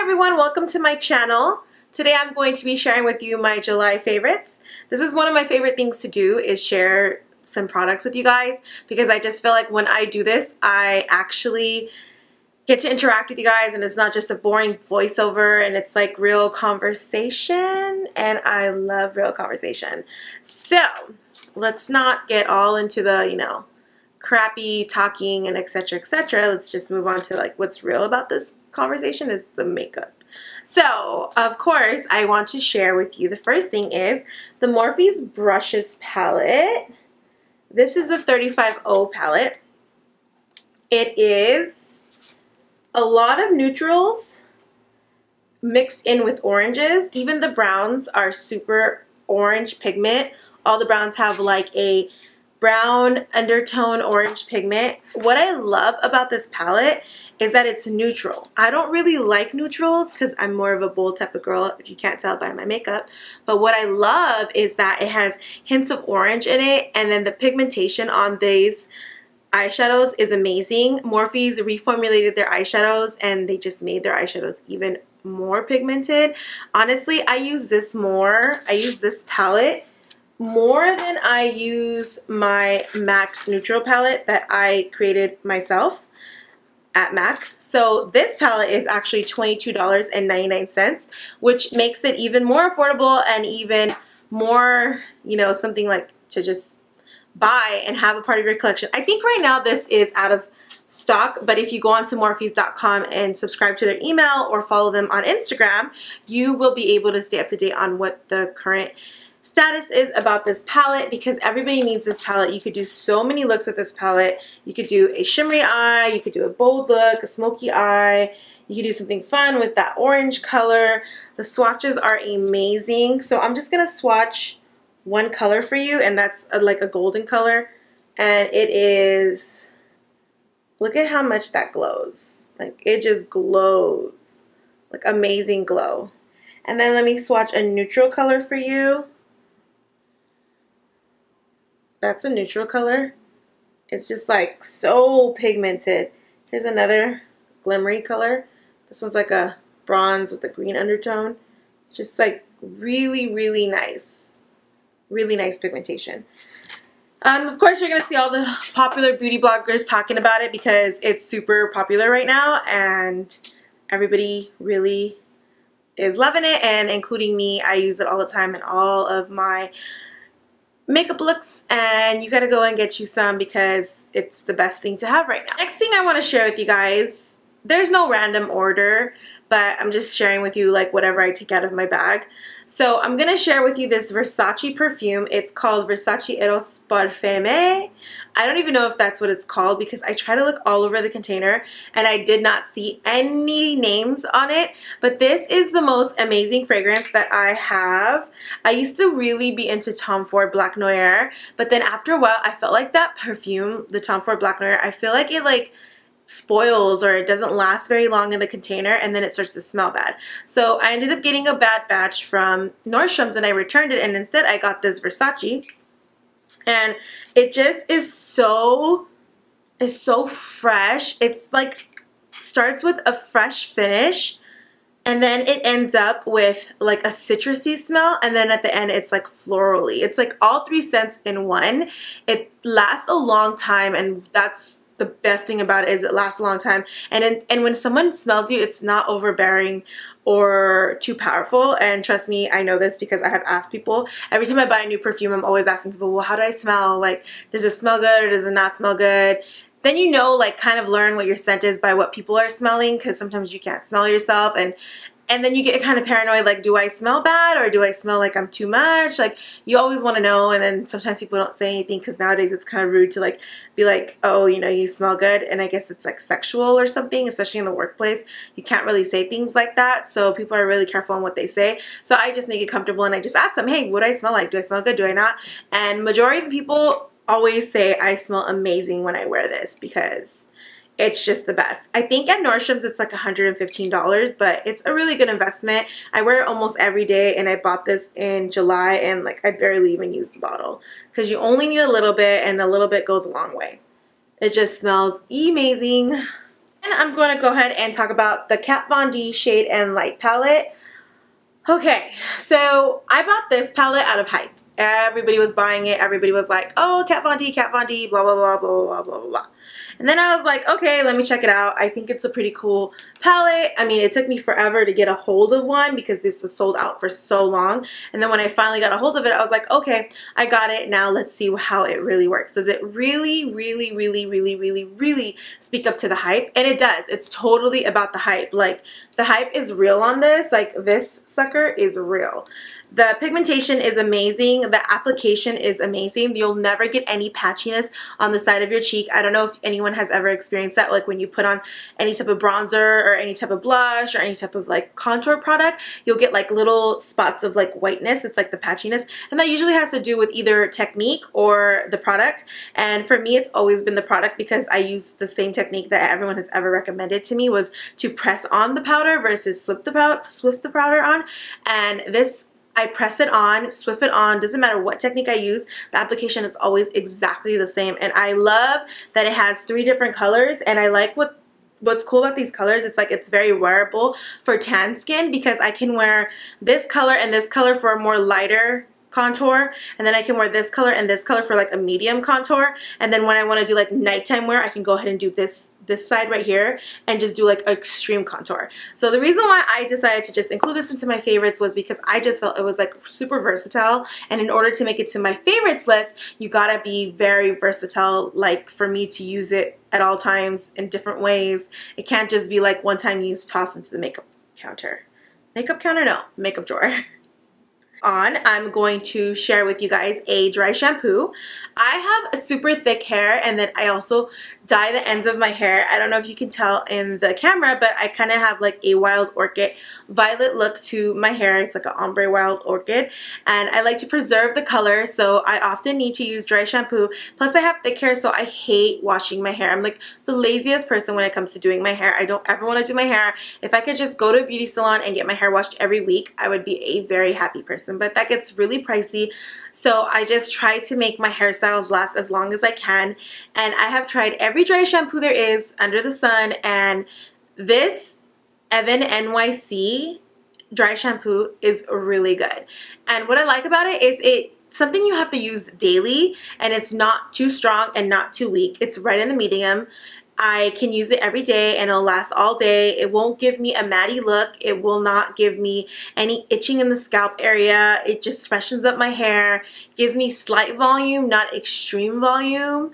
everyone, welcome to my channel. Today I'm going to be sharing with you my July favorites. This is one of my favorite things to do, is share some products with you guys, because I just feel like when I do this I actually get to interact with you guys and it's not just a boring voiceover, and it's like real conversation, and I love real conversation. So let's not get all into the crappy talking and etc etc. Let's just move on to like what's real about this conversation is the makeup. So of course I want to share with you, the first thing is the Morphe's Brushes palette. This is the 35O palette. It is a lot of neutrals mixed in with oranges. Even the browns are super orange pigment. All the browns have like a brown undertone orange pigment. What I love about this palette is that it's neutral. I don't really like neutrals because I'm more of a bold type of girl, if you can't tell by my makeup. But what I love is that it has hints of orange in it, and then the pigmentation on these eyeshadows is amazing. Morphe's reformulated their eyeshadows and they just made their eyeshadows even more pigmented. Honestly, I use this more. I use this palette more than I use my MAC neutral palette that I created myself at MAC. So this palette is actually $22.99, which makes it even more affordable and even more, something like to just buy and have a part of your collection. I think right now this is out of stock, but if you go on to morphys.com and subscribe to their email or follow them on Instagram, you will be able to stay up to date on what the current status is about this palette, because everybody needs this palette. You could do so many looks with this palette. You could do a shimmery eye, you could do a bold look, a smoky eye, you could do something fun with that orange color. The swatches are amazing. So I'm just gonna swatch one color for you, and that's like a golden color, and it is, look at how much that glows. Like, it just glows, like amazing glow. And then let me swatch a neutral color for you. That's a neutral color. It's just like so pigmented. Here's another glimmery color. This one's like a bronze with a green undertone. It's just like really nice. Really nice pigmentation. Of course you're going to see all the popular beauty bloggers talking about it because it's super popular right now and everybody really is loving it, and including me. I use it all the time in all of my makeup looks, and you gotta go and get you some because it's the best thing to have right now. Next thing I want to share with you guys, there's no random order, but I'm just sharing with you like whatever I take out of my bag. So I'm gonna share with you this Versace perfume. It's called Versace Eros Parfumé. I don't even know if that's what it's called because I try to look all over the container and I did not see any names on it. But this is the most amazing fragrance that I have. I used to really be into Tom Ford Black Noir, but then after a while I felt like that perfume, the Tom Ford Black Noir, I feel like it like spoils or it doesn't last very long in the container, and then it starts to smell bad. So I ended up getting a bad batch from Nordstrom's and I returned it, and instead I got this Versace, and it just is so fresh. It's like starts with a fresh finish and then it ends up with like a citrusy smell, and then at the end it's like florally. It's like all three scents in one. It lasts a long time, and that's the best thing about it, is it lasts a long time. And when someone smells you, it's not overbearing or too powerful. And trust me, I know this because I have asked people. Every time I buy a new perfume, I'm always asking people, well, how do I smell? Like, does it smell good or does it not smell good? Then like kind of learn what your scent is by what people are smelling, because sometimes you can't smell yourself, and then you get kind of paranoid, like, do I smell bad or do I smell like I'm too much? Like, you always want to know, and then sometimes people don't say anything because nowadays it's kind of rude to like be like, oh, you smell good, and I guess it's like sexual or something, especially in the workplace. You can't really say things like that, so people are really careful on what they say. So I just make it comfortable and I just ask them, hey, what do I smell like? Do I smell good? Do I not? And majority of the people always say I smell amazing when I wear this because it's just the best. I think at Nordstrom's it's like $115, but it's a really good investment. I wear it almost every day, and I bought this in July, and like I barely even use the bottle because you only need a little bit, and a little bit goes a long way. It just smells amazing. And I'm going to go ahead and talk about the Kat Von D Shade and Light palette. Okay, so I bought this palette out of hype. Everybody was buying it. Everybody was like, oh, Kat Von D, blah, blah, blah, blah, blah, blah, blah. And then I was like, okay, let me check it out. I think it's a pretty cool palette. I mean, it took me forever to get a hold of one because this was sold out for so long. And then when I finally got a hold of it, I was like, okay, I got it. Now let's see how it really works. Does it really, really, really, really, really, really speak up to the hype? And it does. It's totally about the hype. Like, the hype is real on this. Like, this sucker is real. The pigmentation is amazing. The application is amazing. You'll never get any patchiness on the side of your cheek. I don't know if anyone has ever experienced that, like when you put on any type of bronzer or any type of blush or any type of like contour product, you'll get like little spots of like whiteness. It's like the patchiness, and that usually has to do with either technique or the product. And for me, it's always been the product because I use the same technique that everyone has ever recommended to me, was to press on the powder versus swift the powder on. And this, I press it on, swift it on, doesn't matter what technique I use, the application is always exactly the same. And I love that it has 3 different colors, and I like what's cool about these colors. It's like it's very wearable for tan skin because I can wear this color and this color for a more lighter contour, and then I can wear this color and this color for like a medium contour, and then when I want to do like nighttime wear, I can go ahead and do this side right here and just do like extreme contour. So the reason why I decided to just include this into my favorites was because I just felt it was like super versatile, and in order to make it to my favorites list, you gotta be very versatile, like for me to use it at all times in different ways. It can't just be like one time use, toss into the makeup counter. Makeup counter? No, makeup drawer. I'm going to share with you guys a dry shampoo. I have a super thick hair, and then I also dye the ends of my hair. I don't know if you can tell in the camera, but I kind of have like a wild orchid violet look to my hair. It's like an ombre wild orchid, and I like to preserve the color, so I often need to use dry shampoo. Plus I have thick hair, so I hate washing my hair. I'm like the laziest person when it comes to doing my hair. I don't ever want to do my hair. If I could just go to a beauty salon and get my hair washed every week, I would be a very happy person, but that gets really pricey. So I just try to make my hairstyles last as long as I can, and I have tried every dry shampoo there is under the sun, and this Evan NYC dry shampoo is really good. And what I like about it is it's something you have to use daily, and it's not too strong and not too weak. It's right in the medium. I can use it every day and it'll last all day. It won't give me a matty look. It will not give me any itching in the scalp area. It just freshens up my hair, gives me slight volume, not extreme volume.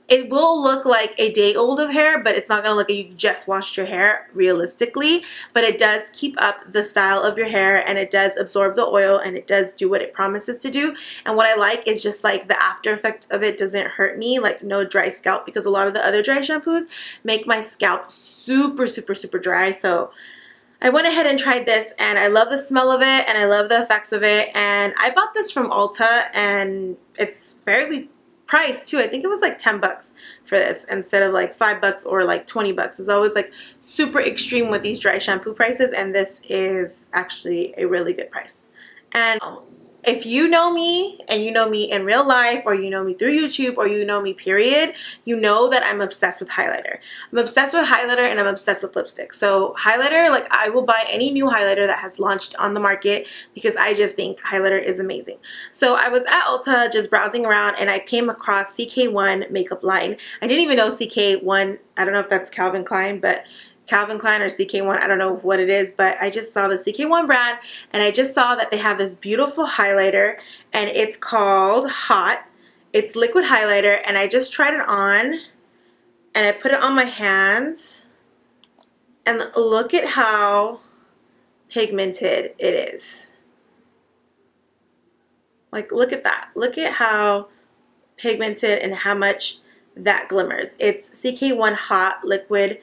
It will look like a day old of hair, but it's not going to look like you just washed your hair realistically. But it does keep up the style of your hair, and it does absorb the oil, and it does do what it promises to do. And what I like is just like the after effect of it doesn't hurt me, like no dry scalp, because a lot of the other dry shampoos make my scalp super, super, super dry. So I went ahead and tried this, and I love the smell of it, and I love the effects of it. And I bought this from Ulta, and it's fairly priced too. I think it was like 10 bucks for this instead of like 5 bucks or like 20 bucks. It's always like super extreme with these dry shampoo prices, and this is actually a really good price. And if you know me, and you know me in real life, or you know me through YouTube, or you know me period, you know that I'm obsessed with highlighter. I'm obsessed with highlighter, and I'm obsessed with lipstick. So highlighter, like I will buy any new highlighter that has launched on the market because I just think highlighter is amazing. So I was at Ulta just browsing around, and I came across CK1 makeup line. I didn't even know CK1, I don't know if that's Calvin Klein, but Calvin Klein or CK1, I don't know what it is, but I just saw the CK1 brand, and I just saw that they have this beautiful highlighter, and it's called Hot. It's liquid highlighter, and I just tried it on, and I put it on my hands, and look at how pigmented it is. Like, look at that. Look at how pigmented and how much that glimmers. It's CK1 Hot Liquid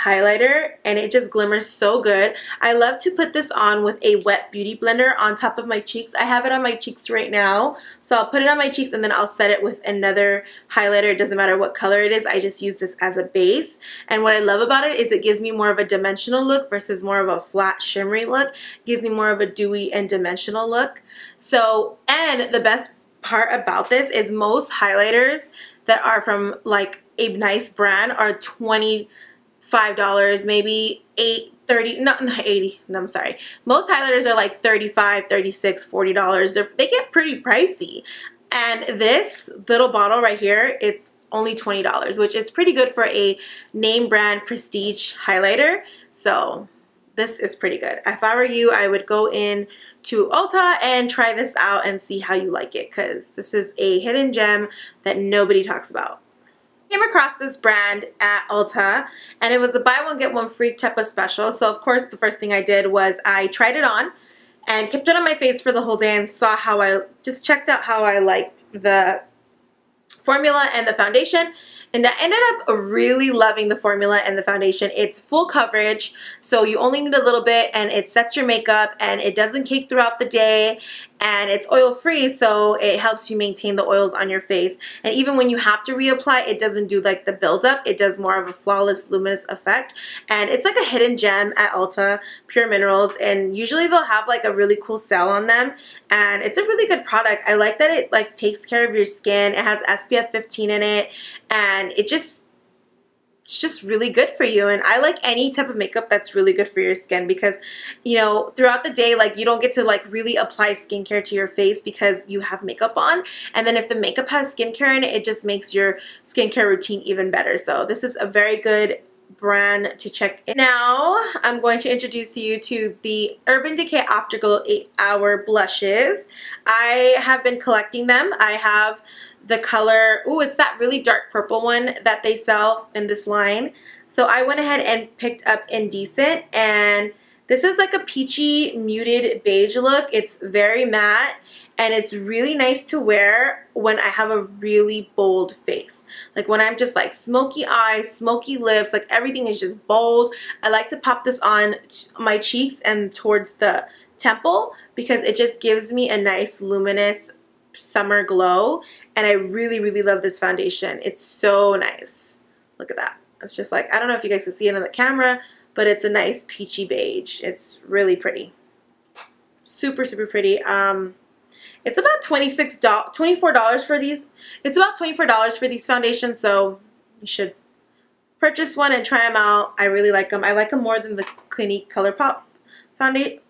highlighter, and it just glimmers so good. I love to put this on with a wet beauty blender on top of my cheeks. I have it on my cheeks right now, so I'll put it on my cheeks and then I'll set it with another highlighter. It doesn't matter what color it is. I just use this as a base, and what I love about it is it gives me more of a dimensional look versus more of a flat shimmery look. It gives me more of a dewy and dimensional look. So, and the best part about this is most highlighters that are from like a nice brand are $20 $5, maybe $8, not 80, no, I'm sorry. Most highlighters are like $35, $36, $40. They get pretty pricey. And this little bottle right here, it's only $20, which is pretty good for a name brand prestige highlighter. So this is pretty good. If I were you, I would go in to Ulta and try this out and see how you like it, because this is a hidden gem that nobody talks about. Came across this brand at Ulta, and it was a buy one get one free type of special. So of course the first thing I did was I tried it on and kept it on my face for the whole day and saw how I just checked out how I liked the formula and the foundation. And I ended up really loving the formula and the foundation. It's full coverage, so you only need a little bit, and it sets your makeup, and it doesn't cake throughout the day, and it's oil free, so it helps you maintain the oils on your face. And even when you have to reapply, it doesn't do like the buildup. It does more of a flawless, luminous effect. And it's like a hidden gem at Ulta, Pure Minerals, and usually they'll have like a really cool sale on them. And it's a really good product. I like that it like takes care of your skin. It has SPF 15 in it, and it's just really good for you. And I like any type of makeup that's really good for your skin, because, you know, throughout the day, like, you don't get to like really apply skincare to your face because you have makeup on. And then if the makeup has skincare in it, it just makes your skincare routine even better. So this is a very good brand to check in. Now I'm going to introduce you to the Urban Decay Afterglow 8-Hour Blushes. I have been collecting them. I have the color, ooh, it's that really dark purple one that they sell in this line. So I went ahead and picked up Indecent, and this is like a peachy muted beige look. It's very matte, and it's really nice to wear when I have a really bold face. Like when I'm just like smoky eyes, smoky lips, like everything is just bold. I like to pop this on my cheeks and towards the temple, because it just gives me a nice luminous summer glow. And I really, really love this foundation. It's so nice. Look at that. It's just like, I don't know if you guys can see it on the camera, but it's a nice peachy beige. It's really pretty. Super, super pretty. It's about $24 for these. It's about $24 for these foundations, so you should purchase one and try them out. I really like them. I like them more than the Clinique ColourPop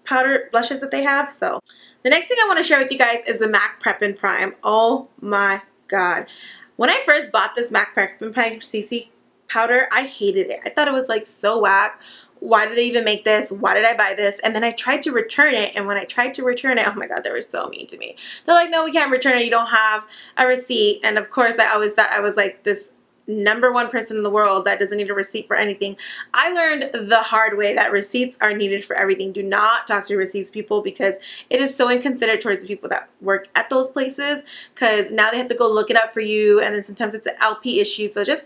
powder blushes that they have. So the next thing I want to share with you guys is the MAC Prep and Prime. Oh my god. When I first bought this MAC Prep and Prime CC powder, I hated it. I thought it was like so whack. Why did they even make this? Why did I buy this? And then I tried to return it, and when I tried to return it, oh my god, they were so mean to me. They're like, no, we can't return it. You don't have a receipt. And of course, I always thought I was like this #1 person in the world that doesn't need a receipt for anything. I learned the hard way that receipts are needed for everything. Do not toss your receipts, people, because it is so inconsiderate towards the people that work at those places, because now they have to go look it up for you, and then sometimes it's an LP issue. So just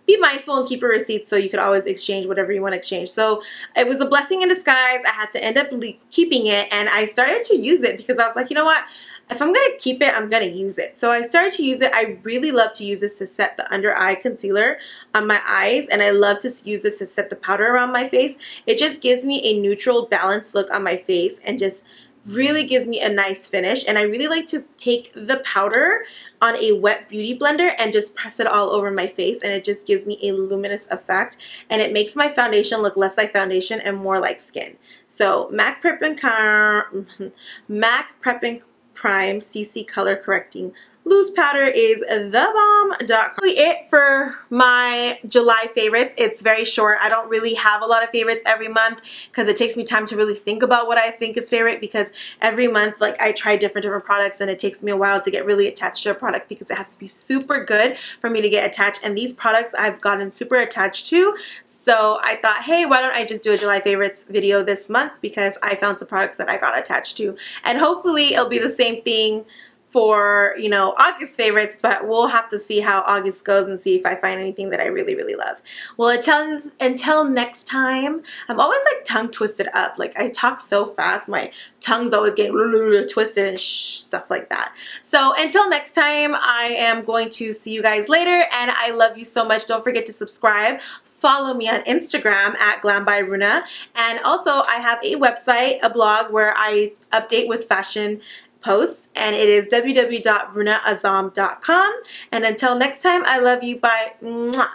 be mindful and keep a receipt so you could always exchange whatever you want to exchange. So it was a blessing in disguise. I had to end up keeping it, and I started to use it because I was like, you know what? If I'm going to keep it, I'm going to use it. So I started to use it. I really love to use this to set the under eye concealer on my eyes, and I love to use this to set the powder around my face. It just gives me a neutral, balanced look on my face and just really gives me a nice finish. And I really like to take the powder on a wet beauty blender and just press it all over my face, and it just gives me a luminous effect, and it makes my foundation look less like foundation and more like skin. So MAC Prep and Prime CC Color Correcting Loose Powder is thebomb.com. It for my July favorites. It's very short. I don't really have a lot of favorites every month because it takes me time to really think about what I think is favorite, because every month like I try different products, and it takes me a while to get really attached to a product because it has to be super good for me to get attached, and these products I've gotten super attached to. So I thought, hey, why don't I just do a July favorites video this month, because I found some products that I got attached to, and hopefully it'll be the same thing for, you know, August favorites, but we'll have to see how August goes and see if I find anything that I really, really love. Well, until next time, I'm always like tongue twisted up. Like I talk so fast, my tongue's always getting twisted and stuff like that. So until next time, I am going to see you guys later, and I love you so much. Don't forget to subscribe. Follow me on Instagram at Glambyruna, and also I have a website, a blog where I update with fashion posts, and it is www.runaazam.com. And until next time, I love you. Bye. Mwah.